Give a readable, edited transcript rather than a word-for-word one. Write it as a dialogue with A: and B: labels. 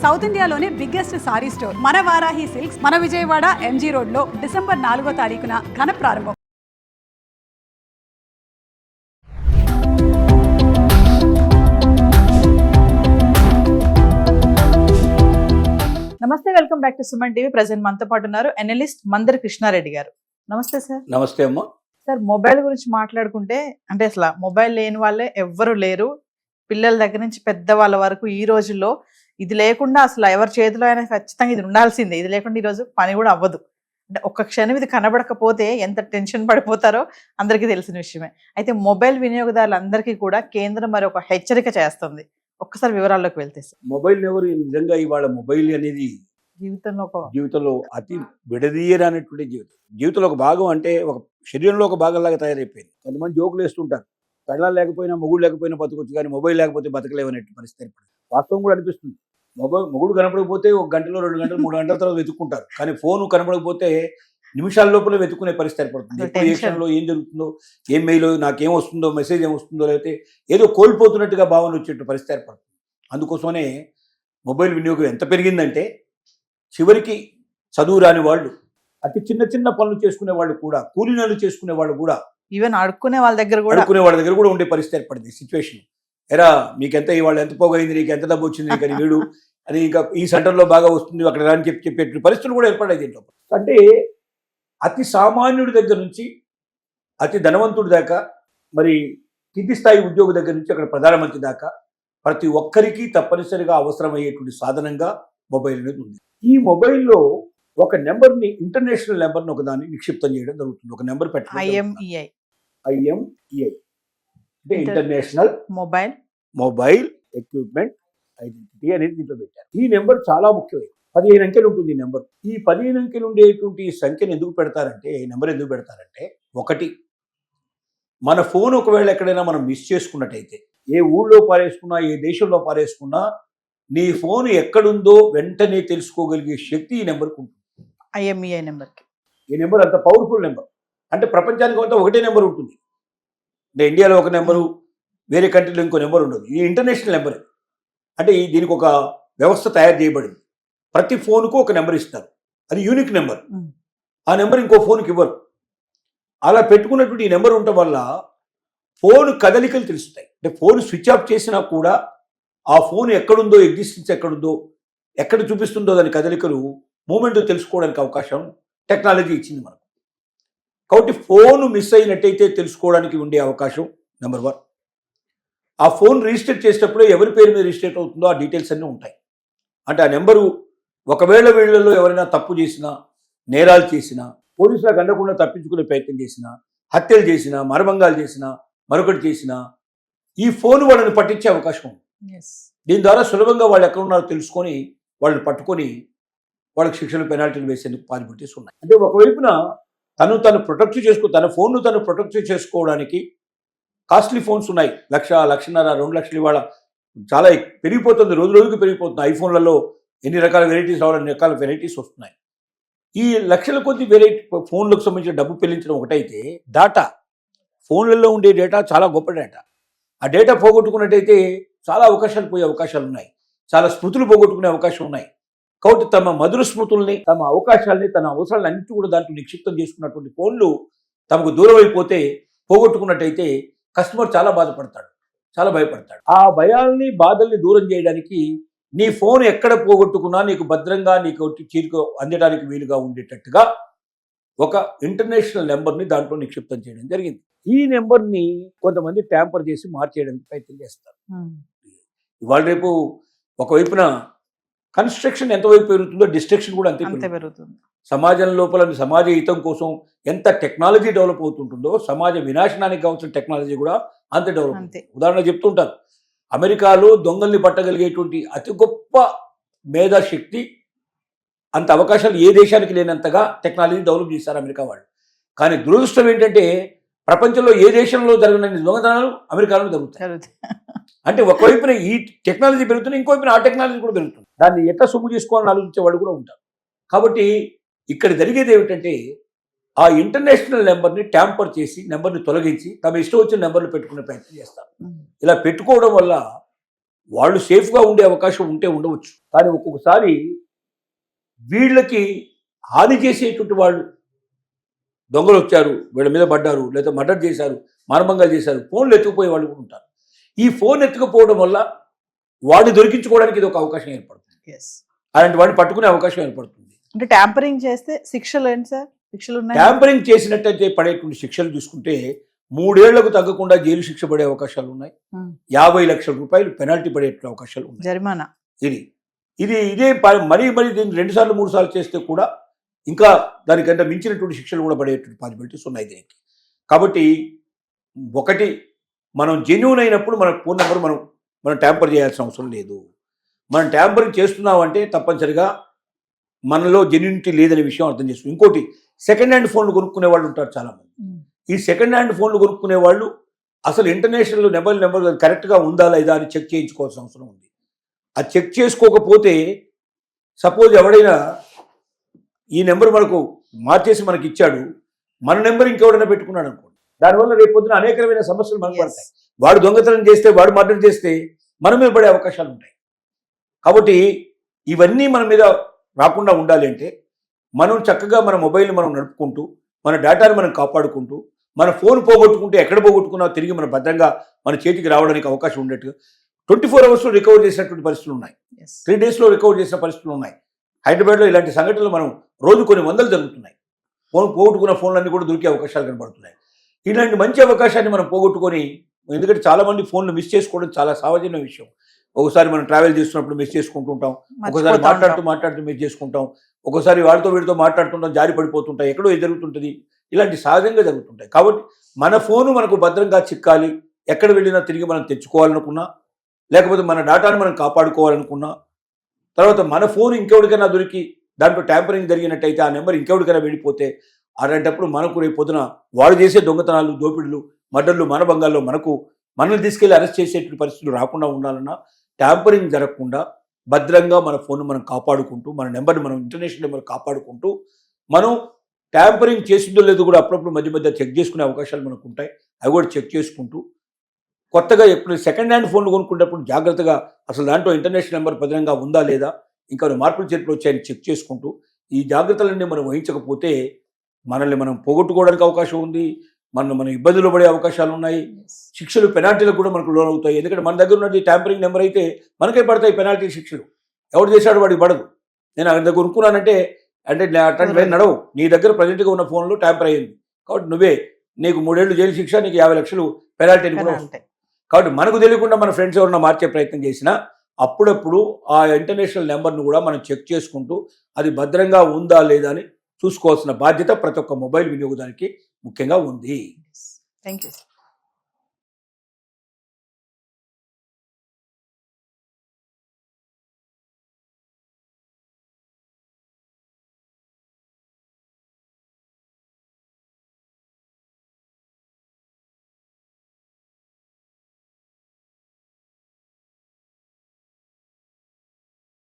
A: South ఇండియాలోనే biggest sorry store మన Varahi silks మన విజయవాడ ఎంజీ రోడ్ లో డిసెంబర్ 4వ తారీఖున ఘన ప్రారంభం.
B: నమస్తే, welcome back to Suman TV. Present మనతో పాటు ఉన్నారు ఎనలిస్ట్ మందరి కృష్ణారెడ్డి గారు. నమస్తే సార్.
C: నమస్తే అమ్మా.
B: సార్, మొబైల్ గురించి మాట్లాడుకుంటే అంటే అసలు మొబైల్ లేని వాళ్ళే ఎవ్వరు లేరు. పిల్లల దగ్గర నుంచి పెద్దవాళ్ళ వరకు ఈ రోజుల్లో ఇది లేకుండా అసలు ఎవరి చేతిలో అయినా ఖచ్చితంగా ఇది ఉండాల్సిందే. ఇది లేకుండా ఈరోజు పని కూడా అవ్వదు. అంటే ఒక్క క్షణం ఇది కనబడకపోతే ఎంత టెన్షన్ పడిపోతారో అందరికీ తెలిసిన విషయమే. అయితే మొబైల్ వినియోగదారులందరికీ కూడా కేంద్రం మరి ఒక హెచ్చరిక చేస్తుంది. ఒక్కసారి వివరాల్లోకి వెళ్తే సార్.
C: మొబైల్ ఎవరు నిజంగా ఇవాళ మొబైల్ అనేది జీవితంలో అతి విడదీయరానటువంటి జీవితంలో ఒక భాగం, అంటే ఒక శరీరంలో ఒక భాగంలాగా తయారైపోయింది. కొంతమంది జోకులు వేస్తుంటారు, పెళ్ళాలు లేకపోయినా మొగుడు లేకపోయినా బతకొచ్చు, కానీ మొబైల్ లేకపోతే బతకలేవనేటువంటి పరిస్థితి ఏర్పడింది. వాస్తవం కూడా అనిపిస్తుంది. మొగుడు కనపడకపోతే 1 గంటలో 2 గంటలు 3 గంటల తర్వాత వెతుక్కుంటారు, కానీ ఫోన్ కనపడకపోతే నిమిషాల లోపల వెతుక్కునే పరిస్థితి ఏర్పడుతుంది. ఎప్పుడు ఏ క్షణంలో ఏం జరుగుతుందో, ఏం మెయిల్, నాకేం వస్తుందో, మెసేజ్ ఏమొస్తుందో, లేకపోతే ఏదో కోల్పోతున్నట్టుగా భావన వచ్చేట్టు పరిస్థితి ఏర్పడుతుంది. అందుకోసమనే మొబైల్ వినియోగం ఎంత పెరిగిందంటే చివరికి చదువు రాని వాళ్ళు, అతి చిన్న చిన్న పనులు చేసుకునే వాళ్ళు కూడా, కూలీ పనులు చేసుకునే వాళ్ళు కూడా,
B: ఈవెన్ అడుక్కునే వాళ్ళ దగ్గర
C: కూడా ఉండే పరిస్థితి ఏర్పడింది. సిచ్యువేషన్, ఎరా మీకెంత ఇవాళ ఎంత పోగైంది, నీకు ఎంత డబ్బు వచ్చింది, కానీ వీడు అది ఇంకా ఈ సెంటర్లో బాగా వస్తుంది, అక్కడ రాని చెప్పేటువంటి పరిస్థితులు కూడా ఏర్పడాయి దీంట్లో. అంటే అతి సామాన్యుడి దగ్గర నుంచి అతి ధనవంతుడి దాకా, మరి కింది స్థాయి ఉద్యోగి దగ్గర నుంచి అక్కడ ప్రధానమంత్రి దాకా ప్రతి ఒక్కరికి తప్పనిసరిగా అవసరమయ్యేటువంటి సాధనంగా మొబైల్ అనేది ఉంది. ఈ మొబైల్లో ఒక నెంబర్ని, ఇంటర్నేషనల్ నెంబర్ని ఒకదాన్ని నిక్షిప్తం చేయడం జరుగుతుంది. ఒక నెంబర్ పెట్టడం, IMEI అంటే ఇంటర్నేషనల్ మొబైల్ ఎక్విప్మెంట్ ఐడెంటిటీ అనేది దీంట్లో పెట్టారు. ఈ నెంబర్ చాలా ముఖ్యమైనది. 15 అంకెలు ఉంటుంది ఈ నెంబర్. ఈ 15 అంకెలు ఉండేటువంటి సంఖ్యను ఎందుకు పెడతారంటే, ఈ నెంబర్ ఎందుకు పెడతారంటే, ఒకటి, మన ఫోన్ ఒకవేళ ఎక్కడైనా మనం మిస్ చేసుకున్నట్టయితే, ఏ ఊళ్ళో పారేసుకున్నా, ఏ దేశంలో పారేసుకున్నా, నీ ఫోన్ ఎక్కడుందో వెంటనే తెలుసుకోగలిగే శక్తి ఈ నెంబర్కి ఉంటుంది.
B: IMEI నెంబర్కి.
C: ఈ నెంబర్ అంత పవర్ఫుల్ నెంబర్. అంటే ప్రపంచానికి అంతా ఒకటే నెంబర్ ఉంటుంది. అంటే ఇండియాలో ఒక నెంబరు, వేరే కంట్రీలో ఇంకో నెంబర్ ఉండదు. ఇది ఇంటర్నేషనల్ నెంబర్. అంటే దీనికి ఒక వ్యవస్థ తయారు చేయబడింది. ప్రతి ఫోన్కు ఒక నెంబర్ ఇస్తారు, అది యూనిక్ నెంబర్. ఆ నెంబర్ ఇంకో ఫోన్కి ఇవ్వరు. అలా పెట్టుకున్నటువంటి ఈ నెంబర్ ఉండటం వల్ల ఫోన్ కదలికలు తెలుస్తాయి. అంటే ఫోన్ స్విచ్ ఆఫ్ చేసినా కూడా ఆ ఫోన్ ఎక్కడుందో, ఎగ్జిస్టెన్స్ ఎక్కడుందో, ఎక్కడ చూపిస్తుందో దాని కదలికలు, మూమెంట్ తెలుసుకోవడానికి అవకాశం టెక్నాలజీ ఇచ్చింది మనకు. కాబట్టి ఫోన్ మిస్ అయినట్టయితే తెలుసుకోవడానికి ఉండే అవకాశం నెంబర్ 1. ఆ ఫోన్ రిజిస్టర్ చేసేటప్పుడు ఎవరి పేరు మీద రిజిస్టర్ అవుతుందో ఆ డీటెయిల్స్ అన్నీ ఉంటాయి. అంటే ఆ నెంబరు ఒకవేళ వీళ్ళల్లో ఎవరైనా తప్పు చేసినా, నేరాలు చేసినా, పోలీసులకు అందకుండా తప్పించుకునే ప్రయత్నం చేసినా, హత్యలు చేసినా, మరభంగాలు చేసినా, మరొకటి చేసినా, ఈ ఫోన్ వాళ్ళని పట్టించే అవకాశం ఉంది. దీని ద్వారా సులభంగా వాళ్ళు ఎక్కడ ఉన్నారో తెలుసుకొని వాళ్ళని పట్టుకొని వాళ్ళకి శిక్షలు, పెనాల్టీలు వేసేందుకు పాసిబిలిటీస్ ఉన్నాయి. అంటే ఒకవైపున తను ప్రొటెక్ట్ తన ఫోన్ను తను ప్రొటెక్ట్ చేసుకోవడానికి కాస్ట్లీ ఫోన్స్ ఉన్నాయి. 1,00,000, 1,50,000, 2 లక్షలు ఇవాళ చాలా పెరిగిపోతుంది, రోజు రోజుకి పెరిగిపోతుంది. ఐఫోన్లలో ఎన్ని రకాల వెరైటీస్ రావాలి, అన్ని రకాల వెరైటీస్ వస్తున్నాయి. ఈ లక్షల కొద్ది వెరైటీ ఫోన్లకు సంబంధించిన డబ్బు పెళ్లించడం ఒకటైతే, డేటా, ఫోన్లలో ఉండే డేటా చాలా గొప్ప డేటా. ఆ డేటా పోగొట్టుకున్నట్టయితే చాలా అవకాశాలు పోయే అవకాశాలు ఉన్నాయి, చాలా స్మృతులు పోగొట్టుకునే అవకాశం ఉన్నాయి. కాబట్టి తమ మధుర స్మృతుల్ని, తమ అవకాశాలని, తన అవసరాలను అన్నింటి కూడా దాంట్లో నిక్షిప్తం చేసుకున్నటువంటి ఫోన్లు తమకు దూరం అయిపోతే, పోగొట్టుకున్నట్టయితే కస్టమర్ చాలా బాధపడతాడు, చాలా భయపడతాడు. ఆ భయాల్ని, బాధల్ని దూరం చేయడానికి నీ ఫోన్ ఎక్కడ పోగొట్టుకున్నా నీకు భద్రంగా, నీకు చేతికి అందడానికి వీలుగా ఉండేటట్టుగా ఒక ఇంటర్నేషనల్ నెంబర్ని దాంట్లో నిక్షిప్తం చేయడం జరిగింది. ఈ నెంబర్ని కొంతమంది ట్యాంపర్ చేసి మార్చేయడానికి ప్రయత్నం చేస్తారు. ఇవాళ రేపు ఒకవైపున కన్స్ట్రక్షన్ ఎంతవైపు పెరుగుతుందో డిస్ట్రక్షన్ కూడా అంతే పెరుగుతుంది. సమాజం లోపల సమాజ హితం కోసం ఎంత టెక్నాలజీ డెవలప్ అవుతుంటుందో, సమాజ వినాశనానికి కావాల్సిన టెక్నాలజీ కూడా అంత డెవలప్ అవుతుంది. ఉదాహరణ చెప్తుంటారు, అమెరికాలో దొంగల్ని పట్టగలిగేటువంటి అతి గొప్ప మేధాశక్తి, అంత అవకాశాలు ఏ దేశానికి లేనంతగా టెక్నాలజీ డెవలప్ చేశారు అమెరికా వాళ్ళు. కానీ దురదృష్టం ఏంటంటే, ప్రపంచంలో ఏ దేశంలో జరగని దొంగతనాలు అమెరికాలో జరుగుతాయి. అంటే ఒకవైపున ఈ టెక్నాలజీ పెరుగుతుంది, ఇంకోవైపున ఆ టెక్నాలజీ కూడా పెరుగుతుంది. దాన్ని ఎట్లా సొమ్ము చేసుకోవాలని ఆలోచించే వాళ్ళు కూడా ఉంటారు. కాబట్టి ఇక్కడ జరిగేది ఏమిటంటే, ఆ ఇంటర్నేషనల్ నెంబర్ని ట్యాంపర్ చేసి, నెంబర్ని తొలగించి తమ ఇష్టం వచ్చిన నెంబర్లు పెట్టుకునే ప్రయత్నం చేస్తారు. ఇలా పెట్టుకోవడం వల్ల వాళ్ళు సేఫ్గా ఉండే అవకాశం ఉంటే ఉండవచ్చు. కానీ ఒక్కొక్కసారి వీళ్ళకి హాని చేసేటువంటి వాళ్ళు దొంగలు వచ్చారు, వీళ్ళ మీద పడ్డారు, లేదా మర్డర్ చేశారు, మానభంగాలు చేశారు, ఫోన్లు ఎత్తుకుపోయే వాళ్ళు కూడా ఉంటారు. ఈ ఫోన్ ఎత్తుకుపోవడం వల్ల వాడిని దొరికించుకోవడానికి ఇది ఒక అవకాశం ఏర్పడుతుంది. అలాంటి వాడిని పట్టుకునే అవకాశం ఏర్పడుతుంది.
B: అంటే ట్యాంపరింగ్ చేస్తే శిక్షలు ఏంటి సార్? శిక్షలు ఉన్నాయి?
C: ట్యాంపరింగ్ చేసినట్టయితే పడేటువంటి శిక్షలు చూసుకుంటే 3 ఏళ్లకు తగ్గకుండా జైలు శిక్ష పడే అవకాశాలు ఉన్నాయి. 50 లక్షల రూపాయలు పెనాల్టీ పడేటువంటి అవకాశాలు ఉన్నాయి.
B: జరిమానా.
C: ఇదే మరీ దీన్ని 2 సార్లు 3 సార్లు చేస్తే కూడా ఇంకా దానికంటే మించినటువంటి శిక్షలు కూడా పడేటువంటి పాసిబిలిటీస్ ఉన్నాయి దీనికి. కాబట్టి ఒకటి, మనం జెన్యూన్ అయినప్పుడు మన ఫోన్ నెంబర్ మనం ట్యాంపర్ చేయాల్సిన అవసరం లేదు. మనం ట్యాంపరింగ్ చేస్తున్నామంటే తప్పనిసరిగా మనలో జెన్యూనిటీ లేదనే విషయం అర్థం చేసుకుని. ఇంకోటి, సెకండ్ హ్యాండ్ ఫోన్లు కొనుక్కునే వాళ్ళు ఉంటారు చాలామంది. ఈ సెకండ్ హ్యాండ్ ఫోన్లు కొనుక్కునే వాళ్ళు అసలు ఇంటర్నేషనల్ నెంబర్ కరెక్ట్గా ఉందా లేదా అని చెక్ చేయించుకోవాల్సిన అవసరం ఉంది. అది చెక్ చేసుకోకపోతే సపోజ్ ఎవడైనా ఈ నెంబర్ మనకు మార్చేసి మనకి ఇచ్చాడు, మన నెంబర్ ఇంకెవడైనా పెట్టుకున్నాడు అనుకోండి, దానివల్ల రేపు పొద్దున అనేకమైన సమస్యలు మనకు పడతాయి. వాడు దొంగతనం చేస్తే, వాడు మర్డర్ చేస్తే మన మీద పడే అవకాశాలు ఉంటాయి. కాబట్టి ఇవన్నీ మన మీద రాకుండా ఉండాలి అంటే మనం చక్కగా మన మొబైల్ని మనం నడుపుకుంటూ, మన డేటాను మనం కాపాడుకుంటూ, మన ఫోన్ పోగొట్టుకుంటే ఎక్కడ పోగొట్టుకున్నా తిరిగి మన భద్రంగా మన చేతికి రావడానికి అవకాశం ఉండేట్టుగా 24 అవర్స్లో రికవర్ చేసినటువంటి పరిస్థితులు ఉన్నాయి. 3 డేస్లో రికవర్ చేసిన పరిస్థితులు ఉన్నాయి. హైదరాబాద్లో ఇలాంటి సంఘటనలు మనం రోజు కొన్ని వందలు జరుగుతున్నాయి. పోగొట్టుకున్న ఫోన్లన్నీ కూడా దొరికే అవకాశాలు కనబడుతున్నాయి. ఇలాంటి మంచి అవకాశాన్ని మనం పోగొట్టుకొని, ఎందుకంటే చాలామంది ఫోన్లు మిస్ చేసుకోవడం చాలా సామాన్యమైన విషయం. ఒకసారి మనం ట్రావెల్ చేస్తున్నప్పుడు మిస్ చేసుకుంటూ ఉంటాం, ఒకసారి మాట్లాడుతూ మిస్ చేసుకుంటాం, ఒకసారి వీడితో మాట్లాడుతుంటాం, జారి పడిపోతుంటాం, ఎక్కడో ఇది జరుగుతుంటుంది. ఇలాంటి సహజంగా జరుగుతుంటాయి. కాబట్టి మన ఫోను మనకు భద్రంగా చిక్కాలి, ఎక్కడ వెళ్ళినా తిరిగి మనం తెచ్చుకోవాలనుకున్నా, లేకపోతే మన డేటాను మనం కాపాడుకోవాలనుకున్నా, తర్వాత మన ఫోన్ ఇంకెవరికైనా దొరికి దాంట్లో ట్యాంపరింగ్ జరిగినట్టయితే ఆ నెంబర్ ఇంకెవరికైనా వెళ్ళిపోతే, అలాంటప్పుడు మనకు రేపు పొద్దున వాడు చేసే దొంగతనాలు, దోపిడులు, మర్డర్లు, మానభంగాల్లో మనల్ని తీసుకెళ్లి అరెస్ట్ చేసేటువంటి పరిస్థితులు రాకుండా ఉండాలన్నా ట్యాంపరింగ్ జరగకుండా భద్రంగా మన ఫోన్ మనం కాపాడుకుంటూ, మన నెంబర్ని మనం ఇంటర్నేషనల్ నెంబర్ కాపాడుకుంటూ, మనం ట్యాంపరింగ్ చేసిందో లేదో కూడా అప్పుడప్పుడు మధ్య చెక్ చేసుకునే అవకాశాలు మనకు ఉంటాయి. అవి కూడా చెక్ చేసుకుంటూ, కొత్తగా ఎప్పుడు సెకండ్ హ్యాండ్ ఫోన్లు కొనుక్కునేటప్పుడు జాగ్రత్తగా అసలు దాంట్లో ఇంటర్నేషనల్ నెంబర్ భద్రంగా ఉందా లేదా, ఇంకా మార్పులు చేర్పులు వచ్చాయని చెక్ చేసుకుంటూ, ఈ జాగ్రత్తలన్నీ మనం వహించకపోతే మనల్ని మనం పోగొట్టుకోవడానికి అవకాశం ఉంది, మనం ఇబ్బందులు పడే అవకాశాలు ఉన్నాయి. శిక్షలు, పెనాల్టీలకు కూడా మనకు లోనవుతాయి. ఎందుకంటే మన దగ్గర ఉన్నది ట్యాంపరింగ్ నెంబర్ అయితే మనకే పడతాయి పెనాల్టీ శిక్షలు. ఎవరు చేశాడు వాడికి పడదు. నేను అక్కడ దగ్గర కొనుక్కున్నానంటే అట్లాంటి నడవు. నీ దగ్గర ప్రజెంట్గా ఉన్న ఫోన్లో ట్యాంపర్ అయ్యింది కాబట్టి నీకు 3 ఏళ్ళు జైలు శిక్ష, నీకు 50 లక్షలు పెనాల్టీ కూడా వస్తాయి. కాబట్టి మనకు తెలియకుండా మన ఫ్రెండ్స్ ఎవరన్నా మార్చే ప్రయత్నం చేసినా అప్పుడప్పుడు ఆ ఇంటర్నేషనల్ నెంబర్ను కూడా మనం చెక్ చేసుకుంటూ అది భద్రంగా ఉందా లేదా అని చూసుకోవాల్సిన బాధ్యత ప్రతి ఒక్క మొబైల్ వినియోగదానికి ముఖ్యంగా ఉంది.
B: Thank you.